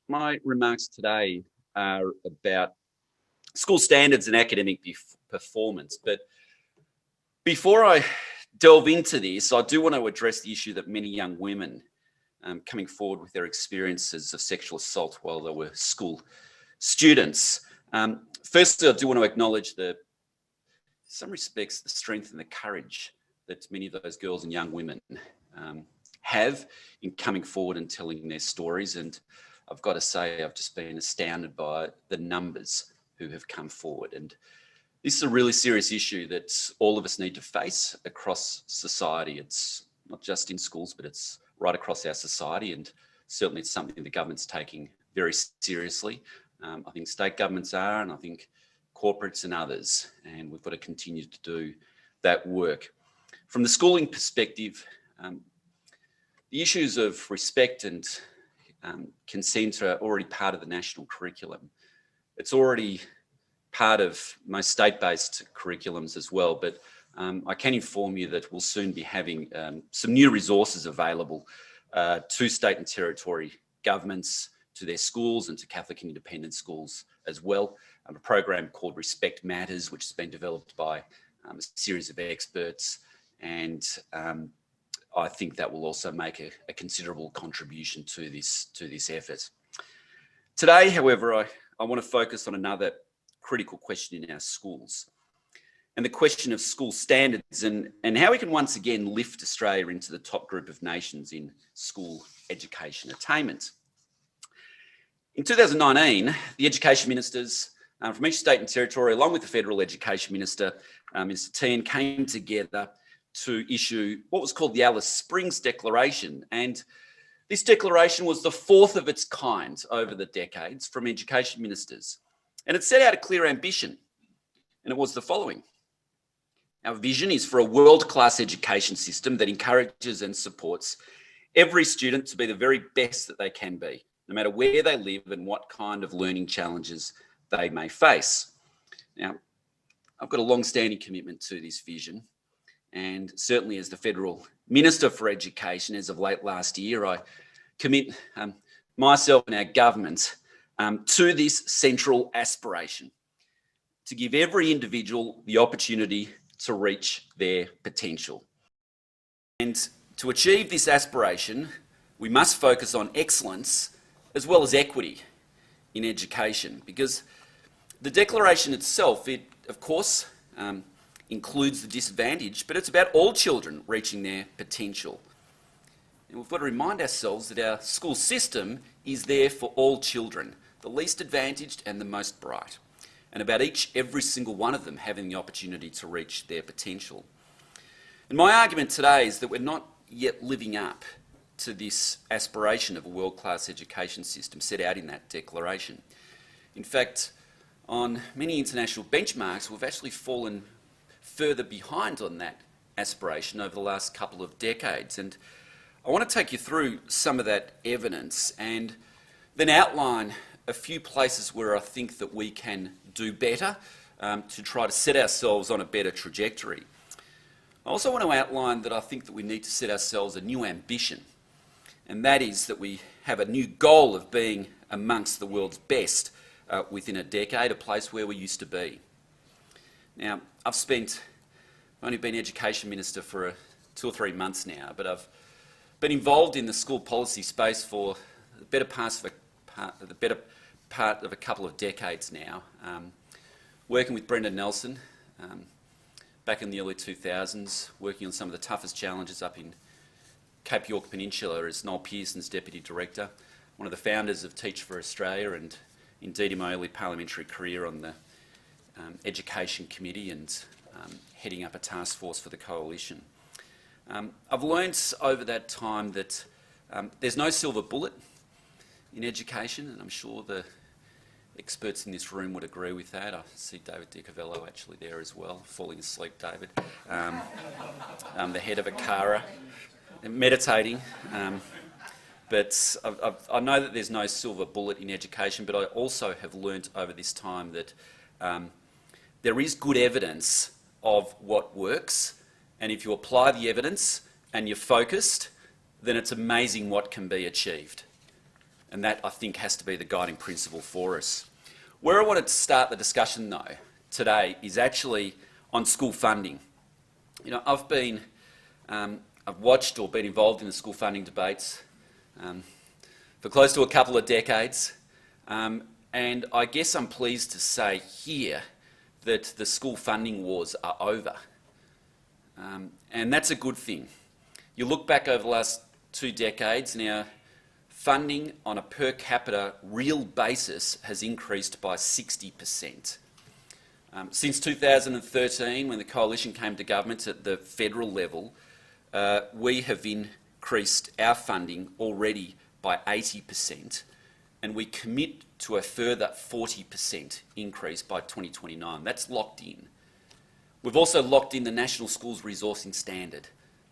My remarks today are about school standards and academic performance. But before I delve into this, I do want to address the issue that many young women coming forward with their experiences of sexual assault while they were school students. Firstly, I do want to acknowledge in some respects, the strength and the courage that many of those girls and young women have in coming forward and telling their stories. And I've got to say, I've just been astounded by the numbers who have come forward. And this is a really serious issue that all of us need to face across society. It's not just in schools, but it's right across our society. And certainly it's something the government's taking very seriously. I think state governments are, and I think corporates and others. And we've got to continue to do that work. From the schooling perspective, the issues of respect and consent are already part of the national curriculum. It's already part of most state-based curriculums as well, but I can inform you that we'll soon be having some new resources available to state and territory governments, to their schools and to Catholic and independent schools as well. A program called Respect Matters, which has been developed by a series of experts, and I think that will also make a considerable contribution to this effort. Today, however, I want to focus on another critical question in our schools, and the question of school standards and how we can once again lift Australia into the top group of nations in school education attainment. In 2019, the education ministers from each state and territory, along with the Federal Education Minister, Minister Tehan, came together to issue what was called the Alice Springs Declaration. And this declaration was the fourth of its kind over the decades from education ministers. And it set out a clear ambition, and it was the following. Our vision is for a world-class education system that encourages and supports every student to be the very best that they can be, no matter where they live and what kind of learning challenges they may face. Now, I've got a long-standing commitment to this vision, and certainly as the Federal Minister for Education, as of late last year, I commit myself and our government to this central aspiration, to give every individual the opportunity to reach their potential. And to achieve this aspiration, we must focus on excellence as well as equity in education, because the declaration itself, it of course includes the disadvantaged, but it's about all children reaching their potential. And we've got to remind ourselves that our school system is there for all children, the least advantaged and the most bright, and about every single one of them having the opportunity to reach their potential. And my argument today is that we're not yet living up to this aspiration of a world-class education system set out in that declaration. In fact, on many international benchmarks, we've actually fallen further behind on that aspiration over the last couple of decades. And I want to take you through some of that evidence and then outline a few places where I think that we can do better to try to set ourselves on a better trajectory. I also want to outline that I think that we need to set ourselves a new ambition, and that is that we have a new goal of being amongst the world's best within a decade, a place where we used to be. Now, I've only been Education Minister for 2 or 3 months now, but I've been involved in the school policy space for the better part of a couple of decades now, working with Brendan Nelson back in the early 2000s, working on some of the toughest challenges up in Cape York Peninsula as Noel Pearson's Deputy Director, one of the founders of Teach for Australia, and indeed in my early parliamentary career on the Education Committee and heading up a task force for the Coalition. I've learned over that time that there's no silver bullet in education, and I'm sure the experts in this room would agree with that. I see David DiCavello actually there as well, falling asleep, David. The head of ACARA, meditating. But I know that there's no silver bullet in education, but I also have learnt over this time that there is good evidence of what works, and if you apply the evidence and you're focused, then it's amazing what can be achieved. And that, I think, has to be the guiding principle for us. Where I wanted to start the discussion, though, today is actually on school funding. You know, I've watched or been involved in the school funding debates for close to a couple of decades, and I guess I'm pleased to say here that the school funding wars are over, and that's a good thing. You look back over the last 2 decades, and our funding on a per capita real basis has increased by 60%. Since 2013, when the Coalition came to government at the federal level, we have increased our funding already by 80%, and we commit to a further 40% increase by 2029. That's locked in. We've also locked in the National Schools Resourcing Standard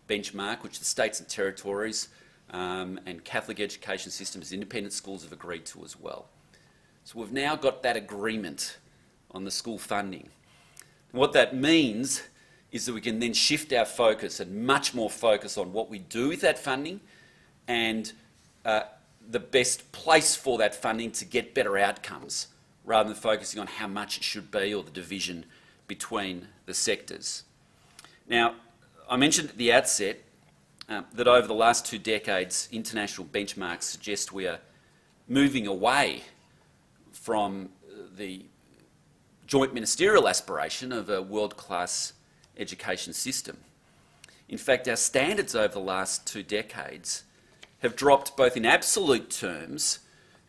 benchmark, which the states and territories and Catholic education systems, independent schools have agreed to as well. So we've now got that agreement on the school funding. And what that means is that we can then shift our focus and much more focus on what we do with that funding and the best place for that funding to get better outcomes, rather than focusing on how much it should be or the division between the sectors. Now, I mentioned at the outset that over the last 2 decades, international benchmarks suggest we are moving away from the joint ministerial aspiration of a world-class education system. In fact, our standards over the last 2 decades have dropped both in absolute terms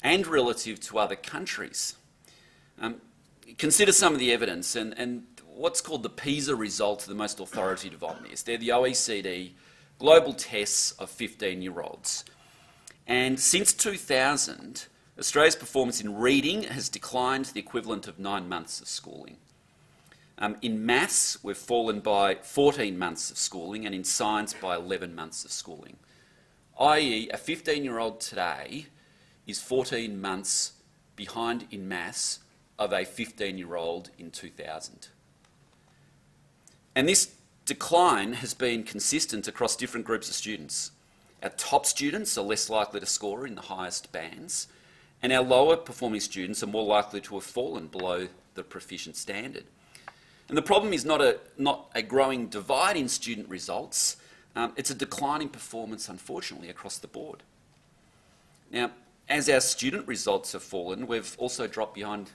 and relative to other countries. Consider some of the evidence, and what's called the Pisa Results are the most authoritative on this. They're the OECD global tests of 15-year-olds. And since 2000, Australia's performance in reading has declined to the equivalent of 9 months of schooling. In maths, we've fallen by 14 months of schooling, and in science by 11 months of schooling. I.e., a 15-year-old today is 14 months behind in maths of a 15-year-old in 2000. And this decline has been consistent across different groups of students. Our top students are less likely to score in the highest bands, and our lower performing students are more likely to have fallen below the proficient standard. And the problem is not a growing divide in student results, it's a decline in performance, unfortunately, across the board. Now, as our student results have fallen, we've also dropped behind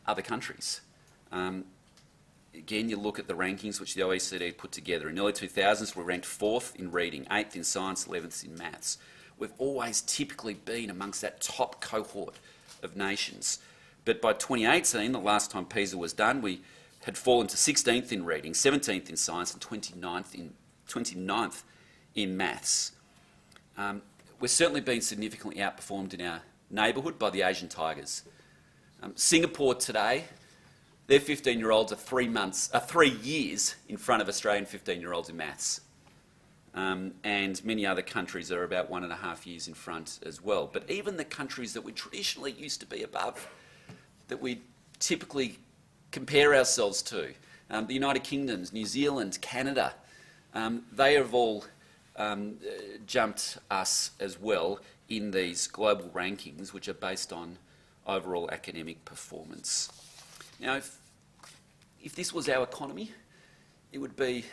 other countries. Again, you look at the rankings which the OECD put together. In the early 2000s, we ranked 4th in reading, 8th in science, 11th in maths. We've always typically been amongst that top cohort of nations. But by 2018, the last time PISA was done, we had fallen to 16th in reading, 17th in science, and 29th in maths. We're certainly been significantly outperformed in our neighbourhood by the Asian tigers. Singapore today, their 15-year-olds are 3 years in front of Australian 15-year-olds in maths. And many other countries are about 1.5 years in front as well. But even the countries that we traditionally used to be above, that we typically compare ourselves to, the United Kingdom, New Zealand, Canada, they have all jumped us as well in these global rankings, which are based on overall academic performance. Now, if this was our economy, it would be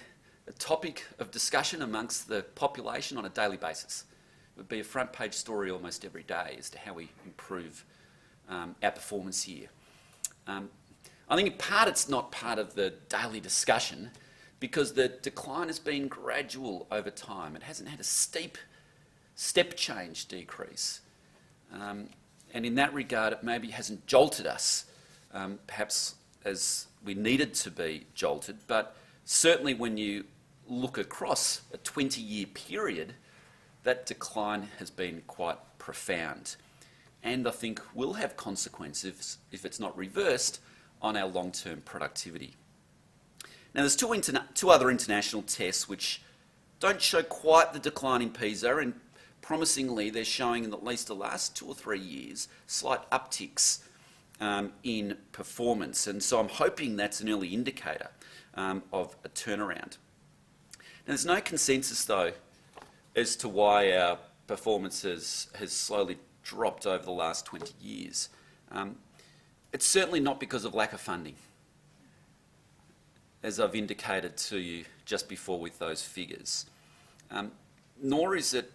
a topic of discussion amongst the population on a daily basis. It would be a front page story almost every day as to how we improve our performance here. I think in part it's not part of the daily discussion because the decline has been gradual over time. It hasn't had a steep step change decrease. And in that regard, it maybe hasn't jolted us, perhaps as we needed to be jolted, but certainly when you look across a 20-year period, that decline has been quite profound. And I think will have consequences, if it's not reversed, on our long-term productivity. Now, there's two other international tests which don't show quite the decline in PISA, and promisingly they're showing in at least the last 2 or 3 years slight upticks in performance, and so I'm hoping that's an early indicator of a turnaround. Now, there's no consensus though as to why our performance has slowly dropped over the last 20 years. It's certainly not because of lack of funding, as I've indicated to you just before with those figures. Nor is it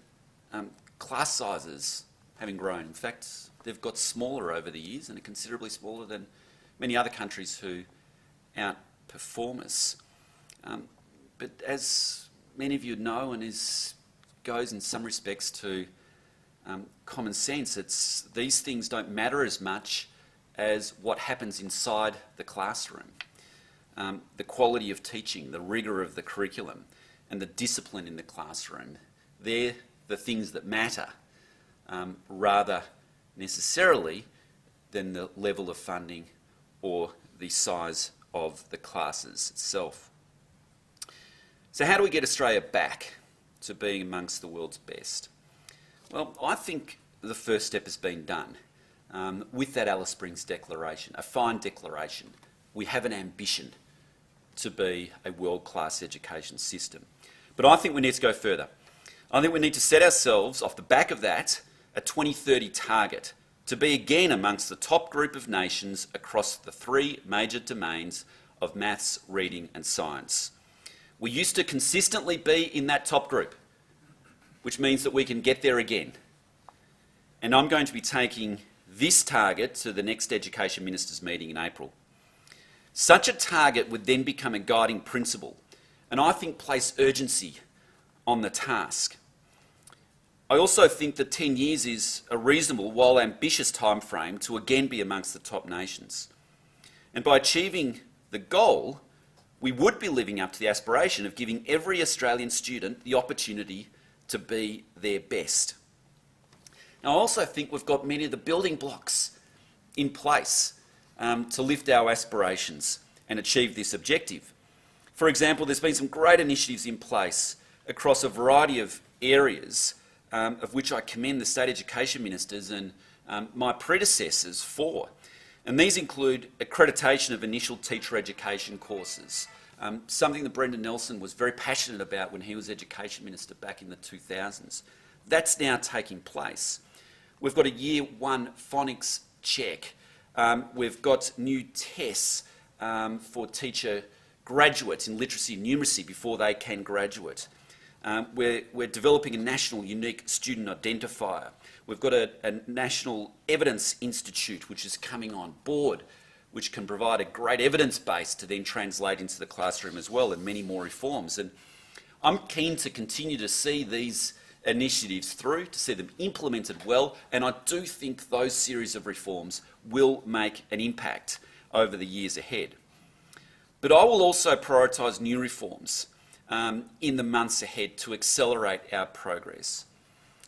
class sizes having grown. In fact, they've got smaller over the years and are considerably smaller than many other countries who outperform us. But as many of you know, and goes in some respects to common sense, these things don't matter as much as what happens inside the classroom. The quality of teaching, the rigour of the curriculum, and the discipline in the classroom. They're the things that matter, rather necessarily than the level of funding or the size of the classes itself. So how do we get Australia back to being amongst the world's best? Well, I think the first step has been done with that Alice Springs Declaration, a fine declaration. We have an ambition to be a world-class education system. But I think we need to go further. I think we need to set ourselves, off the back of that, a 2030 target to be again amongst the top group of nations across the three major domains of maths, reading and science. We used to consistently be in that top group, which means that we can get there again. And I'm going to be taking this target to the next Education Ministers meeting in April. Such a target would then become a guiding principle, and I think place urgency on the task. I also think that 10 years is a reasonable, while ambitious timeframe to again be amongst the top nations. And by achieving the goal, we would be living up to the aspiration of giving every Australian student the opportunity to be their best. Now, I also think we've got many of the building blocks in place to lift our aspirations and achieve this objective. For example, there's been some great initiatives in place across a variety of areas, of which I commend the State Education Ministers and my predecessors for. And these include accreditation of initial teacher education courses, something that Brendan Nelson was very passionate about when he was Education Minister back in the 2000s. That's now taking place. We've got a Year 1 phonics check. We've got new tests for teacher graduates in literacy and numeracy before they can graduate. We're developing a national unique student identifier. We've got a National Evidence Institute which is coming on board, which can provide a great evidence base to then translate into the classroom as well, and many more reforms. And I'm keen to continue to see these initiatives through, to see them implemented well, and I do think those series of reforms will make an impact over the years ahead. But I will also prioritise new reforms in the months ahead to accelerate our progress.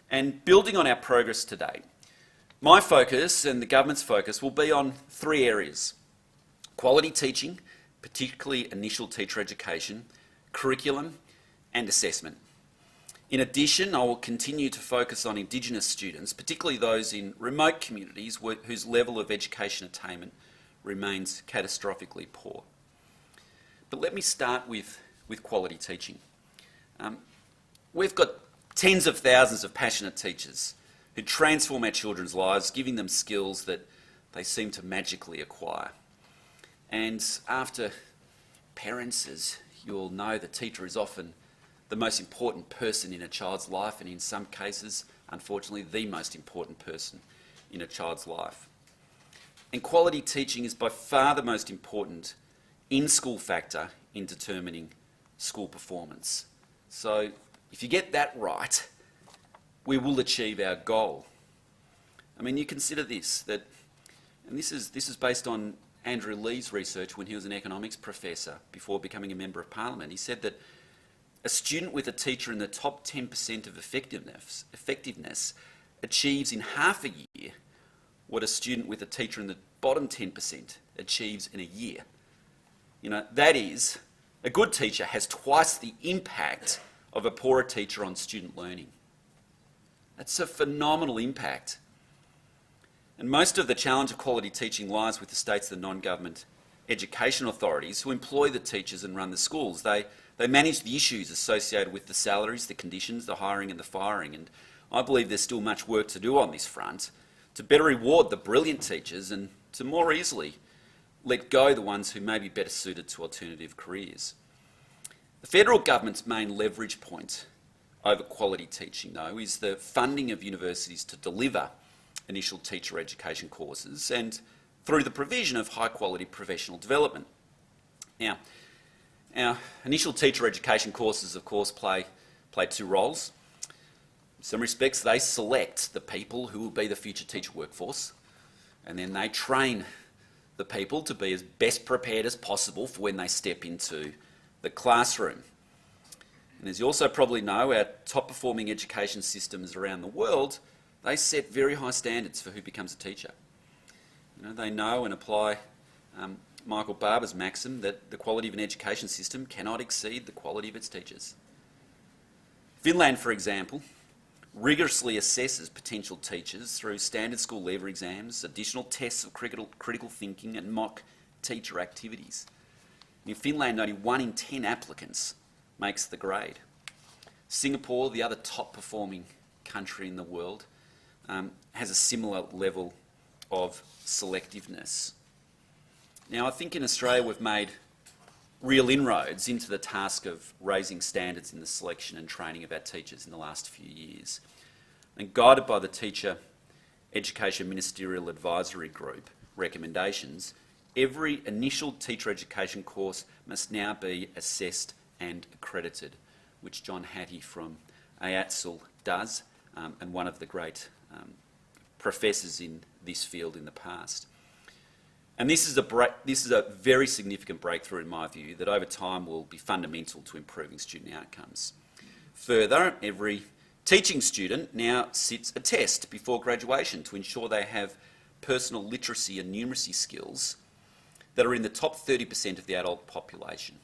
And building on our progress today, my focus and the government's focus will be on three areas: quality teaching, particularly initial teacher education, curriculum and assessment. In addition, I will continue to focus on Indigenous students, particularly those in remote communities whose level of education attainment remains catastrophically poor. But let me start with quality teaching. We've got tens of thousands of passionate teachers who transform our children's lives, giving them skills that they seem to magically acquire. And after parents, as you all know, the teacher is often the most important person in a child's life, and in some cases, unfortunately, the most important person in a child's life. And quality teaching is by far the most important in-school factor in determining school performance. So if you get that right, we will achieve our goal. I mean, you consider this, and this is based on Andrew Lee's research when he was an economics professor before becoming a member of Parliament. He said that a student with a teacher in the top 10% of effectiveness achieves in half a year what a student with a teacher in the bottom 10% achieves in a year. You know, that is, a good teacher has twice the impact of a poorer teacher on student learning. That's a phenomenal impact. And most of the challenge of quality teaching lies with the states and the non-government education authorities who employ the teachers and run the schools. They manage the issues associated with the salaries, the conditions, the hiring and the firing. And I believe there's still much work to do on this front to better reward the brilliant teachers and to more easily let go the ones who may be better suited to alternative careers. The federal government's main leverage point over quality teaching, though, is the funding of universities to deliver initial teacher education courses and through the provision of high-quality professional development. Now, our initial teacher education courses, of course, play two roles. In some respects, they select the people who will be the future teacher workforce, and then they train the people to be as best prepared as possible for when they step into the classroom. And as you also probably know, our top-performing education systems around the world, they set very high standards for who becomes a teacher. They know and apply Michael Barber's maxim that the quality of an education system cannot exceed the quality of its teachers. Finland, for example, rigorously assesses potential teachers through standard school leaver exams, additional tests of critical thinking and mock teacher activities. In Finland, only 1 in 10 applicants makes the grade. Singapore, the other top performing country in the world, has a similar level of selectiveness. Now, I think in Australia we've made real inroads into the task of raising standards in the selection and training of our teachers in the last few years. And guided by the Teacher Education Ministerial Advisory Group recommendations, every initial teacher education course must now be assessed and accredited, which John Hattie from AATSL does, and one of the great professors in this field in the past. And this is a very significant breakthrough in my view that over time will be fundamental to improving student outcomes. Further, every teaching student now sits a test before graduation to ensure they have personal literacy and numeracy skills that are in the top 30% of the adult population.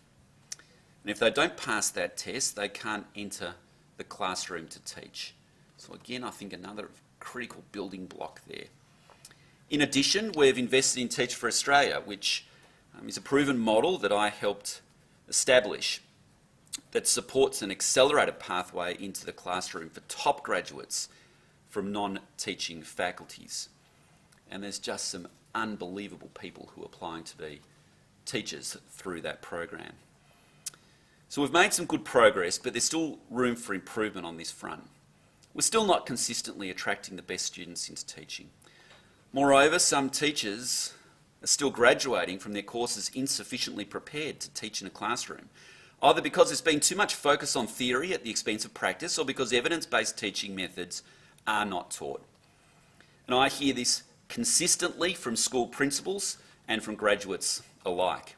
And if they don't pass that test, they can't enter the classroom to teach. So again, I think another critical building block there. In addition, we've invested in Teach for Australia, which is a proven model that I helped establish that supports an accelerated pathway into the classroom for top graduates from non-teaching faculties. And there's just some unbelievable people who are applying to be teachers through that program. So we've made some good progress, but there's still room for improvement on this front. We're still not consistently attracting the best students into teaching. Moreover, some teachers are still graduating from their courses insufficiently prepared to teach in a classroom, either because there's been too much focus on theory at the expense of practice or because evidence-based teaching methods are not taught. And I hear this consistently from school principals and from graduates alike.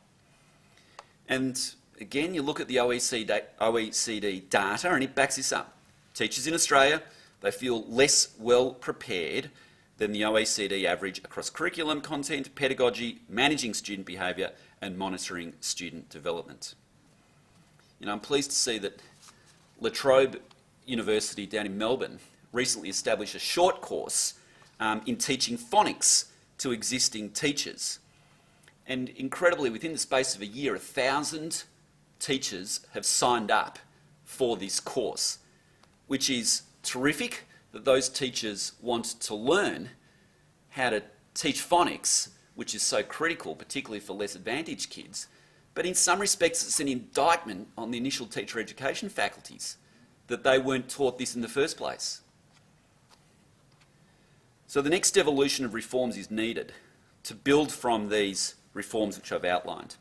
And again, you look at the OECD data and it backs this up. Teachers in Australia, they feel less well prepared than the OECD average across curriculum, content, pedagogy, managing student behaviour and monitoring student development. I'm pleased to see that La Trobe University down in Melbourne recently established a short course in teaching phonics to existing teachers. And incredibly, within the space of a year, 1,000 teachers have signed up for this course, which is terrific that those teachers want to learn how to teach phonics, which is so critical, particularly for less advantaged kids. But in some respects, it's an indictment on the initial teacher education faculties that they weren't taught this in the first place. So the next evolution of reforms is needed to build from these reforms which I've outlined.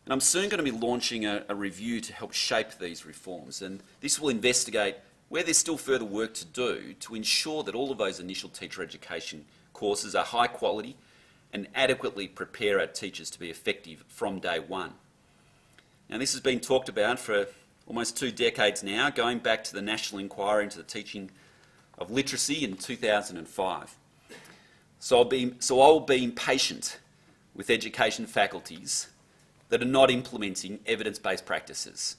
And I'm soon going to be launching a review to help shape these reforms, and this will investigate where there's still further work to do to ensure that all of those initial teacher education courses are high quality and adequately prepare our teachers to be effective from day one. Now, this has been talked about for almost 2 decades now, going back to the National Inquiry into the Teaching of Literacy in 2005. So I'll be impatient with education faculties that are not implementing evidence-based practices,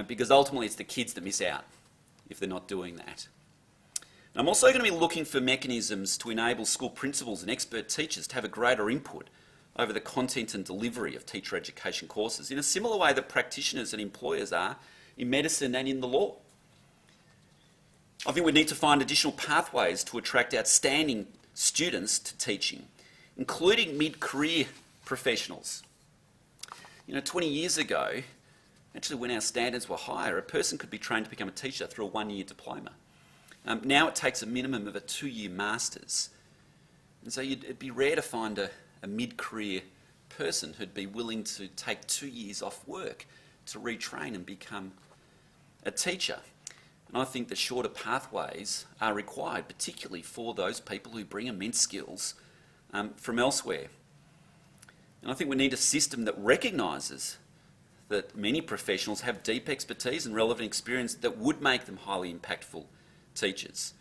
because ultimately it's the kids that miss out if they're not doing that. And I'm also going to be looking for mechanisms to enable school principals and expert teachers to have a greater input over the content and delivery of teacher education courses in a similar way that practitioners and employers are in medicine and in the law. I think we need to find additional pathways to attract outstanding students to teaching, including mid-career professionals. 20 years ago, actually when our standards were higher, a person could be trained to become a teacher through a one-year diploma. Now it takes a minimum of a 2-year master's. And so it'd be rare to find a mid-career person who'd be willing to take 2 years off work to retrain and become a teacher. And I think that shorter pathways are required, particularly for those people who bring immense skills from elsewhere. And I think we need a system that recognises that many professionals have deep expertise and relevant experience that would make them highly impactful teachers.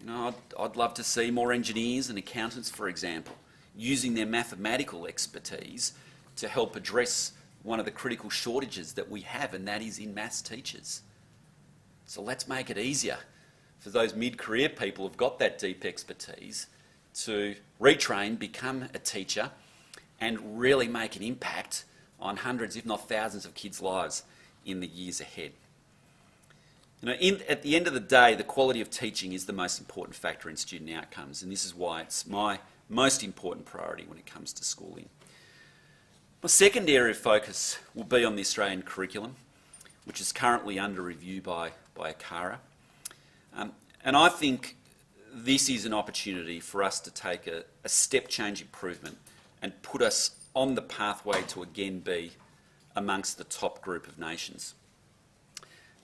I'd love to see more engineers and accountants, for example, using their mathematical expertise to help address one of the critical shortages that we have, and that is in maths teachers. So let's make it easier for those mid-career people who've got that deep expertise to retrain, become a teacher, and really make an impact on hundreds, if not thousands, of kids' lives in the years ahead. At the end of the day, the quality of teaching is the most important factor in student outcomes, and this is why it's my most important priority when it comes to schooling. My second area of focus will be on the Australian curriculum, which is currently under review by ACARA. And I think this is an opportunity for us to take a step change improvement and put us on the pathway to again be amongst the top group of nations.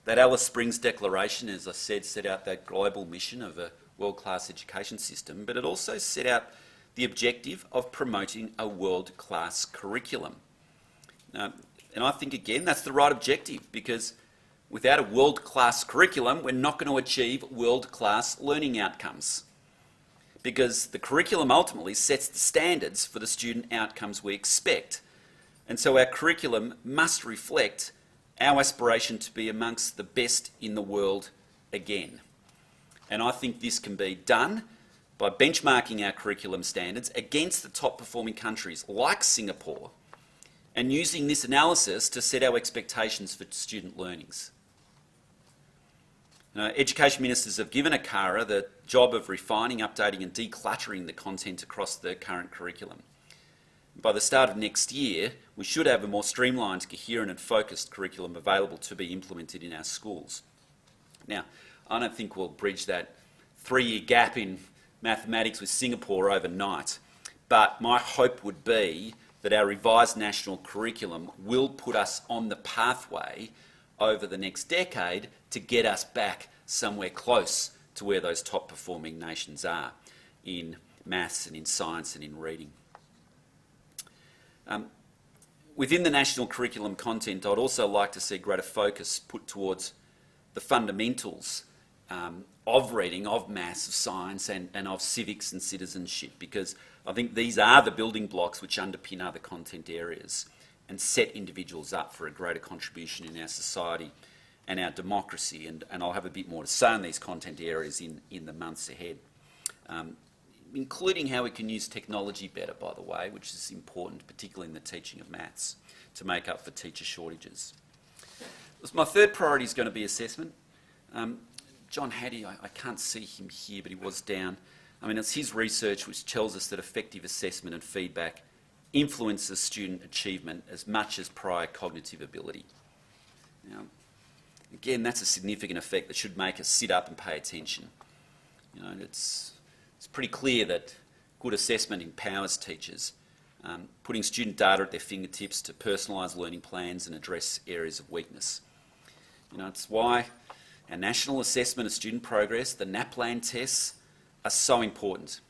That Alice Springs Declaration, as I said, set out that global mission of a world-class education system, but it also set out the objective of promoting a world-class curriculum. And I think, again, that's the right objective, because without a world-class curriculum, we're not going to achieve world-class learning outcomes, because the curriculum ultimately sets the standards for the student outcomes we expect. And so our curriculum must reflect our aspiration to be amongst the best in the world again. And I think this can be done by benchmarking our curriculum standards against the top performing countries like Singapore, and using this analysis to set our expectations for student learnings. Education ministers have given ACARA the job of refining, updating and decluttering the content across the current curriculum. By the start of next year, we should have a more streamlined, coherent and focused curriculum available to be implemented in our schools. Now, I don't think we'll bridge that 3-year gap in mathematics with Singapore overnight, but my hope would be that our revised national curriculum will put us on the pathway over the next decade to get us back somewhere close to where those top performing nations are in maths and in science and in reading. Within the national curriculum content, I'd also like to see greater focus put towards the fundamentals of reading, of maths, of science and of civics and citizenship, because I think these are the building blocks which underpin other content areas and set individuals up for a greater contribution in our society and our democracy. And I'll have a bit more to say on these content areas in the months ahead, including how we can use technology better, by the way, which is important, particularly in the teaching of maths, to make up for teacher shortages. My third priority is going to be assessment. John Hattie, I can't see him here, but he was down. It's his research which tells us that effective assessment and feedback influences student achievement as much as prior cognitive ability. Now, again, that's a significant effect that should make us sit up and pay attention. It's pretty clear that good assessment empowers teachers, putting student data at their fingertips to personalise learning plans and address areas of weakness. It's why our national assessment of student progress, the NAPLAN tests, are so important.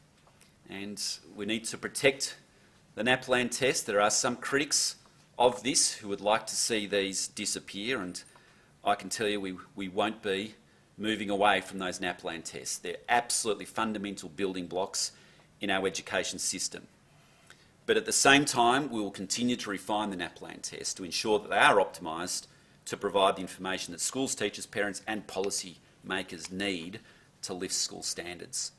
And we need to protect the NAPLAN test. There are some critics of this who would like to see these disappear, and I can tell you we won't be moving away from those NAPLAN tests. They're absolutely fundamental building blocks in our education system. But at the same time, we will continue to refine the NAPLAN test to ensure that they are optimised to provide the information that schools, teachers, parents and policy makers need to lift school standards.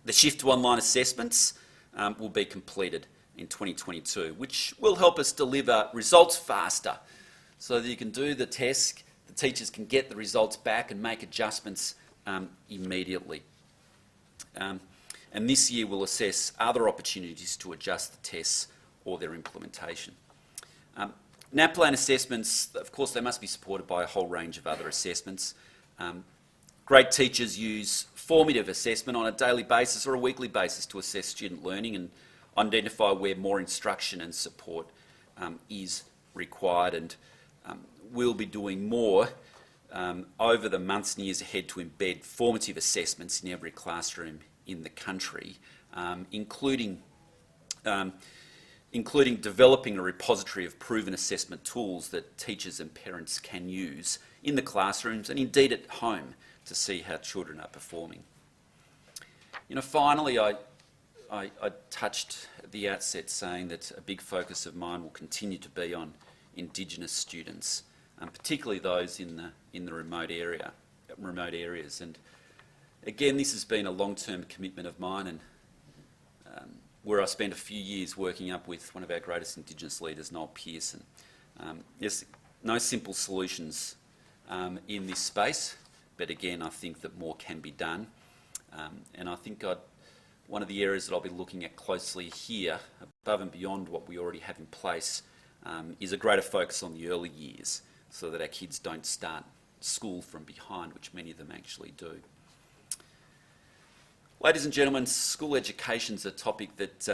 The shift to online assessments will be completed in 2022, which will help us deliver results faster so that you can do the test, the teachers can get the results back and make adjustments immediately. And this year we'll assess other opportunities to adjust the tests or their implementation. NAPLAN assessments, of course, they must be supported by a whole range of other assessments. Great teachers use formative assessment on a daily basis or a weekly basis to assess student learning and identify where more instruction and support is required, and we'll be doing more over the months and years ahead to embed formative assessments in every classroom in the country, including developing a repository of proven assessment tools that teachers and parents can use in the classrooms and indeed at home to see how children are performing. Finally, I touched at the outset saying that a big focus of mine will continue to be on Indigenous students, particularly those in the remote areas. And again, this has been a long-term commitment of mine, and where I spent a few years working up with one of our greatest Indigenous leaders, Noel Pearson. There's no simple solutions in this space, but again, I think that more can be done. And I think one of the areas that I'll be looking at closely here, above and beyond what we already have in place, is a greater focus on the early years so that our kids don't start school from behind, which many of them actually do. Ladies and gentlemen, school education is a topic that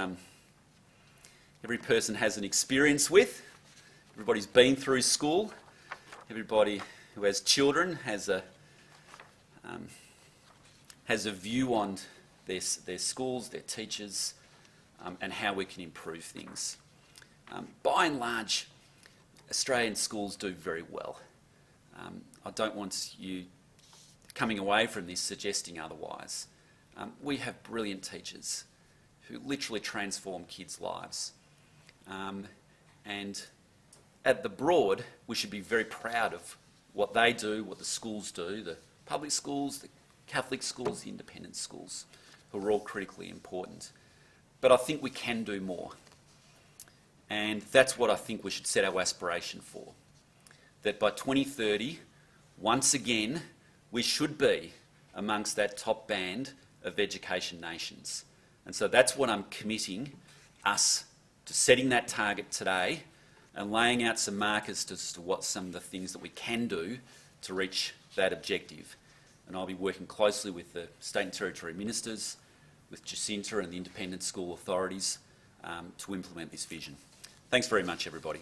every person has an experience with. Everybody's been through school. Everybody who has children has a view on their schools, their teachers, and how we can improve things. By and large, Australian schools do very well. I don't want you coming away from this suggesting otherwise. We have brilliant teachers who literally transform kids' lives. And at the Broad, we should be very proud of what they do, what the schools do, the public schools, the Catholic schools, the independent schools, who are all critically important. But I think we can do more. And that's what I think we should set our aspiration for. That by 2030, once again, we should be amongst that top band of education nations. And so that's what I'm committing us to, setting that target today and laying out some markers as to what some of the things that we can do to reach that objective. And I'll be working closely with the state and territory ministers, with Jacinta and the independent school authorities to implement this vision. Thanks very much, everybody.